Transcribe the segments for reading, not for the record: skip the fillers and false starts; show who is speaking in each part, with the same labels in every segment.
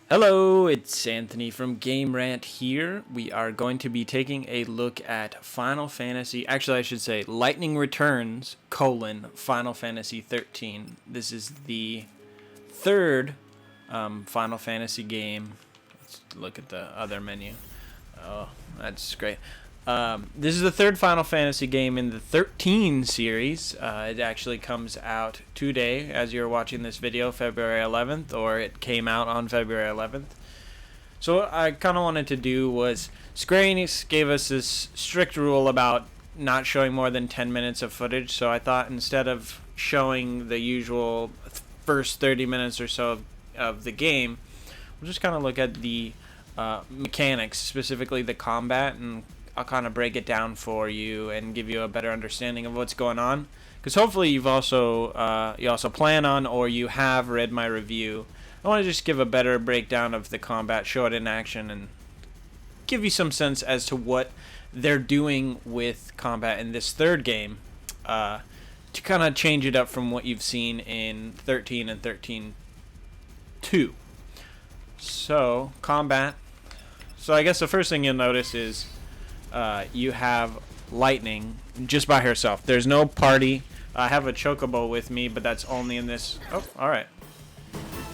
Speaker 1: Hello, it's Anthony from Game Rant here. We are going to be taking a look at Final Fantasy, actually I should say Lightning Returns, Final Fantasy 13. This is the third Final Fantasy game. Let's look at the other menu. Oh, that's great. This is the third Final Fantasy game in the 13 series. It actually comes out today as you're watching this video, February 11th, or it came out on February 11th. So what I kind of wanted to do was, Square Enix gave us this strict rule about not showing more than 10 minutes of footage, so I thought instead of showing the usual first 30 minutes or so of the game, we'll just kind of look at the mechanics, specifically the combat, and I'll kind of break it down for you and give you a better understanding of what's going on. Because hopefully you also plan on or you have read my review. I want to just give a better breakdown of the combat, show it in action, and give you some sense as to what they're doing with combat in this third game to kind of change it up from what you've seen in 13 and 13-2. So, combat. So I guess the first thing you'll notice is you have Lightning just by herself. There's no party. I have a chocobo with me, but that's only in this. Oh, alright.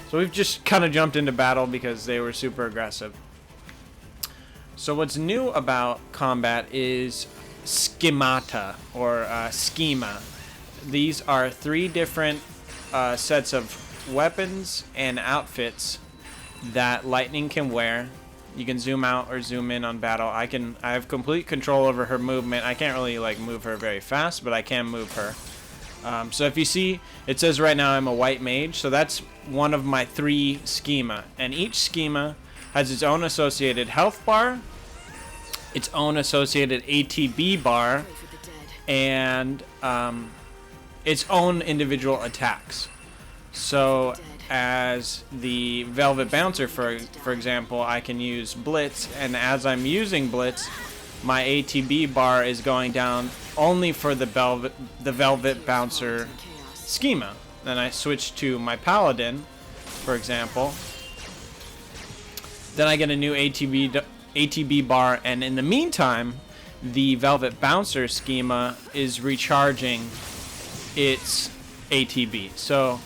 Speaker 1: So we've just kind of jumped into battle because they were super aggressive. So what's new about combat is schemata, or schema. These are three different sets of weapons and outfits that Lightning can wear. You can zoom out or zoom in on battle. I have complete control over her movement. I can't really move her very fast, but I can move her. So if you see, it says right now I'm a white mage, so that's one of my three schema. And each schema has its own associated health bar, its own associated ATB bar, and its own individual attacks. So as the Velvet Bouncer, for example, I can use Blitz, and as I'm using Blitz, my ATB bar is going down only for the Velvet Bouncer schema. Then I switch to my Paladin, for example. Then I get a new ATB bar, and in the meantime, the Velvet Bouncer schema is recharging its ATB. So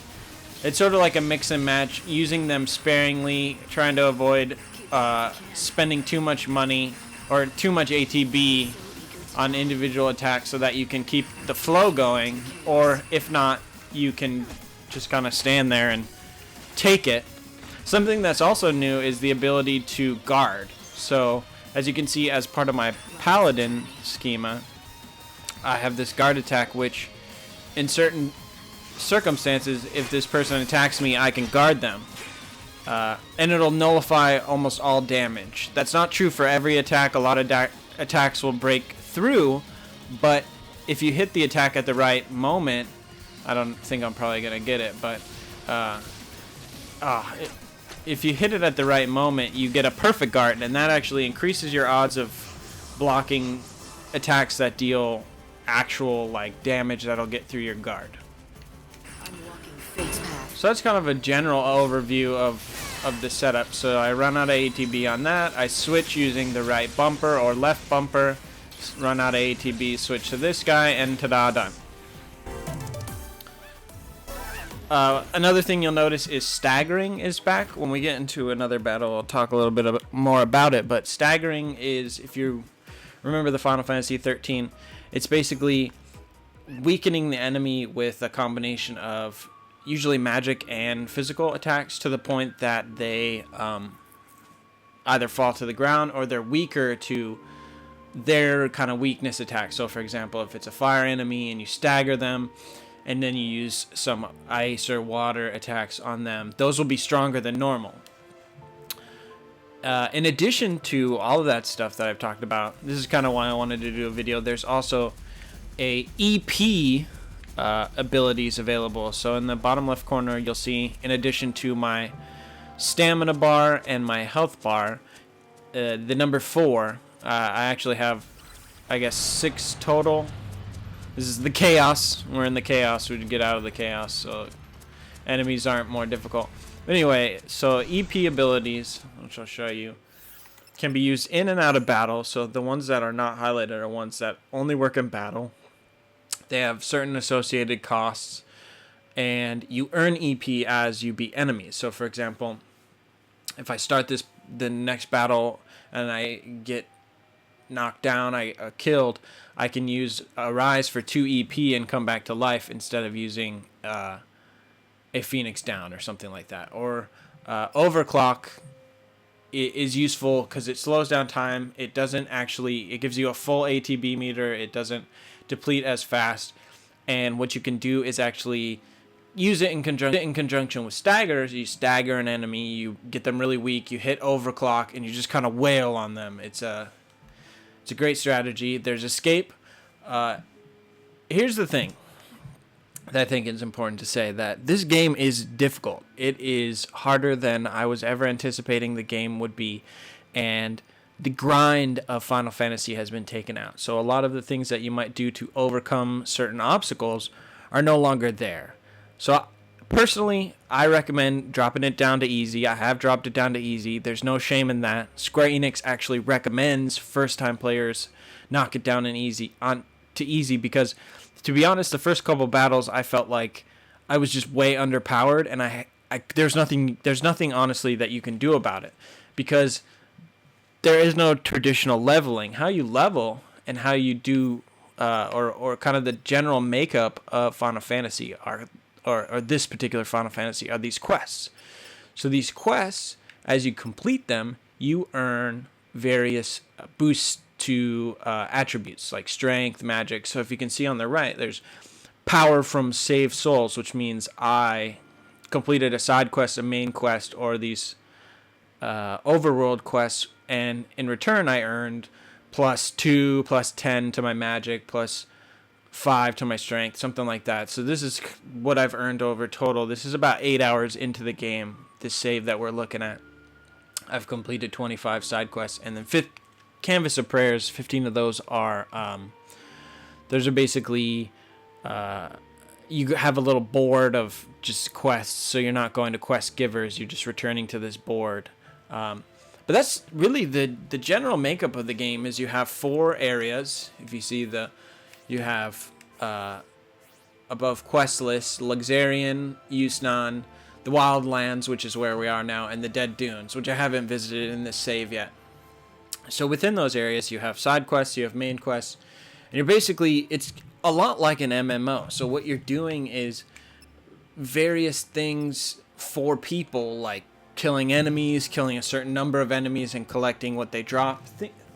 Speaker 1: it's sort of like a mix and match, using them sparingly, trying to avoid spending too much money or too much ATB on individual attacks so that you can keep the flow going, or if not, you can just kind of stand there and take it. Something that's also new is the ability to guard. So as you can see, as part of my Paladin schema, I have this guard attack, which in certain circumstances, if this person attacks me, I can guard them, and it'll nullify almost all damage. That's not true for every attack. A lot of attacks will break through, but if you hit the attack at the right moment, I don't think I'm probably gonna get it, but if you hit it at the right moment, you get a perfect guard, and that actually increases your odds of blocking attacks that deal actual damage that'll get through your guard. So that's kind of a general overview of the setup. So I run out of ATB on that. I switch using the right bumper or left bumper. Run out of ATB, switch to this guy, and ta-da, done. Another thing you'll notice is staggering is back. When we get into another battle, I'll talk a little bit more about it. But staggering is, if you remember the Final Fantasy 13, it's basically weakening the enemy with a combination of usually magic and physical attacks to the point that they either fall to the ground or they're weaker to their kind of weakness attacks. So for example, if it's a fire enemy and you stagger them and then you use some ice or water attacks on them, those will be stronger than normal. In addition to all of that stuff that I've talked about, this is kind of why I wanted to do a video, there's also a EP abilities available. So in the bottom left corner, you'll see, in addition to my stamina bar and my health bar, the number 4. I actually have, I guess, 6 total. This is the chaos. We're in the chaos. We get out of the chaos, so enemies aren't more difficult. But anyway, so EP abilities, which I'll show you, can be used in and out of battle. So the ones that are not highlighted are ones that only work in battle. They have certain associated costs, and you earn EP as you beat enemies. So for example, if I start the next battle and I get knocked down, I killed, I can use a rise for 2 EP and come back to life instead of using a Phoenix down or something like that. Or overclock is useful because it slows down time. It doesn't actually, it gives you a full ATB meter. It doesn't deplete as fast. And what you can do is actually use it in conjunction with staggers. You stagger an enemy, you get them really weak, you hit overclock, and you just kind of wail on them. It's a great strategy. There's escape. Here's the thing that I think is important to say, that this game is difficult. It is harder than I was ever anticipating the game would be, and the grind of Final Fantasy has been taken out. So a lot of the things that you might do to overcome certain obstacles are no longer there. So personally, I recommend dropping it down to easy. I have dropped it down to easy. There's no shame in that. Square Enix actually recommends first-time players knock it down to easy because, to be honest, the first couple battles I felt like I was just way underpowered, and there's nothing honestly that you can do about it because there is no traditional leveling. How you level and how you do or kind of the general makeup of Final Fantasy or this particular Final Fantasy are these quests. So these quests, as you complete them, you earn various boosts to attributes like strength, magic. So if you can see on the right, there's power from Save Souls, which means I completed a side quest, a main quest, or these overworld quests, and in return I earned +2, +10 to my magic, +5 to my strength, something like that. So this is what I've earned over total. This is about 8 hours into the game, this save that we're looking at. I've completed 25 side quests, and then Canvas of Prayers, 15 of those are, those are basically, you have a little board of just quests, so you're not going to quest givers, you're just returning to this board. But that's really the general makeup of the game. Is you have 4 areas. If you see you have above quest list, Luxarian, Yusnan, the Wildlands, which is where we are now, and the Dead Dunes, which I haven't visited in this save yet. So within those areas, you have side quests, you have main quests, and you're basically, it's a lot like an MMO. So what you're doing is various things for people, like killing enemies, killing a certain number of enemies, and collecting what they drop,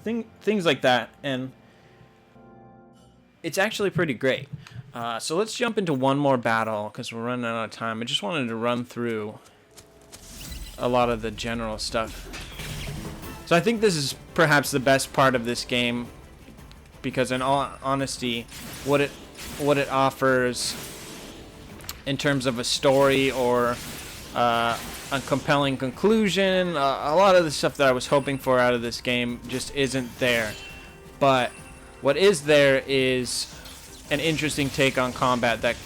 Speaker 1: things like that. And it's actually pretty great. So let's jump into one more battle because we're running out of time. I just wanted to run through a lot of the general stuff. So I think this is perhaps the best part of this game because, in all honesty, what it offers in terms of a story or a compelling conclusion, a lot of the stuff that I was hoping for out of this game just isn't there. But what is there is an interesting take on combat that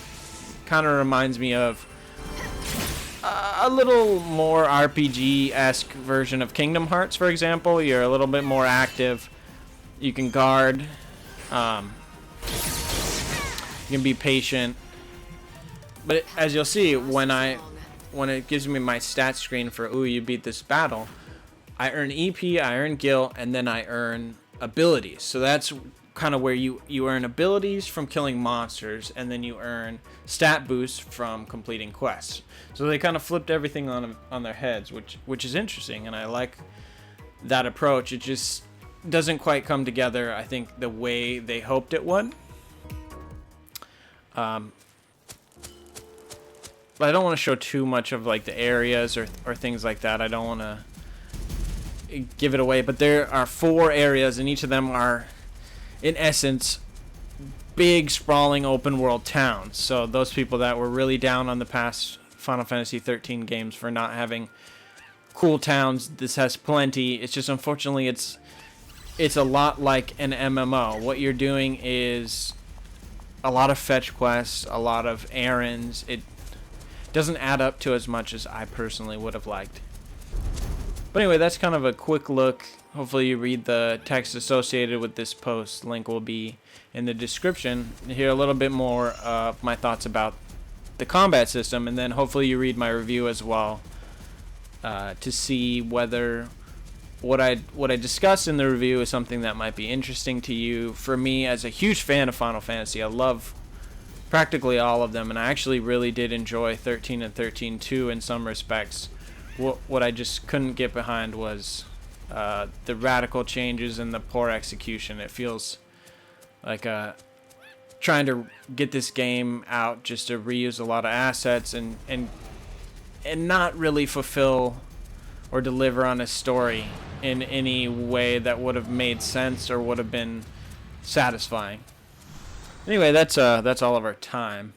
Speaker 1: kind of reminds me of a little more RPG-esque version of Kingdom Hearts, for example. You're a little bit more active. You can guard. You can be patient. But as you'll see, when it gives me my stat screen for, ooh, you beat this battle, I earn EP, I earn Gil, and then I earn abilities. So that's kind of where you earn abilities from killing monsters, and then you earn stat boosts from completing quests. So they kind of flipped everything on their heads, which is interesting, and I like that approach. It just doesn't quite come together, I think, the way they hoped it would. But I don't want to show too much of like the areas or things like that. I don't want to give it away, but there are 4 areas, and each of them are, in essence, big, sprawling, open-world towns. So those people that were really down on the past Final Fantasy 13 games for not having cool towns, this has plenty. It's just, unfortunately, it's a lot like an MMO. What you're doing is a lot of fetch quests, a lot of errands. It doesn't add up to as much as I personally would have liked. But anyway, that's kind of a quick look. Hopefully you read the text associated with this post. Link will be in the description to hear a little bit more of my thoughts about the combat system, and then hopefully you read my review as well to see whether what I discuss in the review is something that might be interesting to you. For me, as a huge fan of Final Fantasy, I love practically all of them, and I actually really did enjoy 13 and 13-2 in some respects. What I just couldn't get behind was the radical changes and the poor execution. It feels like trying to get this game out just to reuse a lot of assets and not really fulfill or deliver on a story in any way that would have made sense or would have been satisfying. Anyway, that's all of our time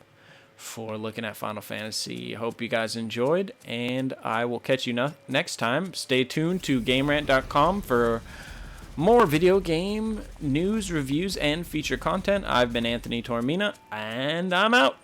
Speaker 1: for looking at Final Fantasy. Hope you guys enjoyed, and I will catch you next time. Stay tuned to GameRant.com for more video game news, reviews, and feature content. I've been Anthony Tormina, and I'm out.